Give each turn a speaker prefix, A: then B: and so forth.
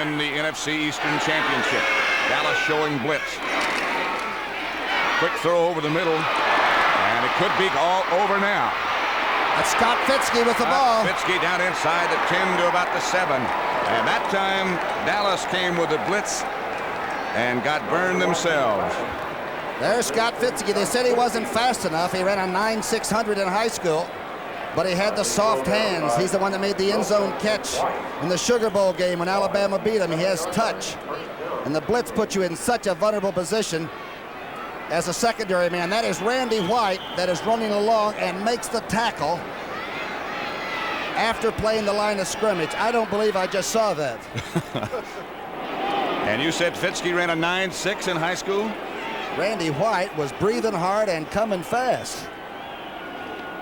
A: win the NFC Eastern Championship. Dallas showing blitz. Quick throw over the middle, and it could be all over now.
B: That's Scott Fitzke with the ball.
A: Fitzke down inside the 10 to about the 7. And that time, Dallas came with a blitz and got burned themselves.
B: There's Scott Fitzke. They said he wasn't fast enough. He ran a 9.600 in high school, but he had the soft hands. He's the one that made the end zone catch in the Sugar Bowl game when Alabama beat him. He has touch. And the blitz puts you in such a vulnerable position as a secondary man. That is Randy White that is running along and makes the tackle after playing the line of scrimmage. I don't believe I just saw that.
A: And you said Fitzke ran a 9.6 in high school?
B: Randy White was breathing hard and coming fast.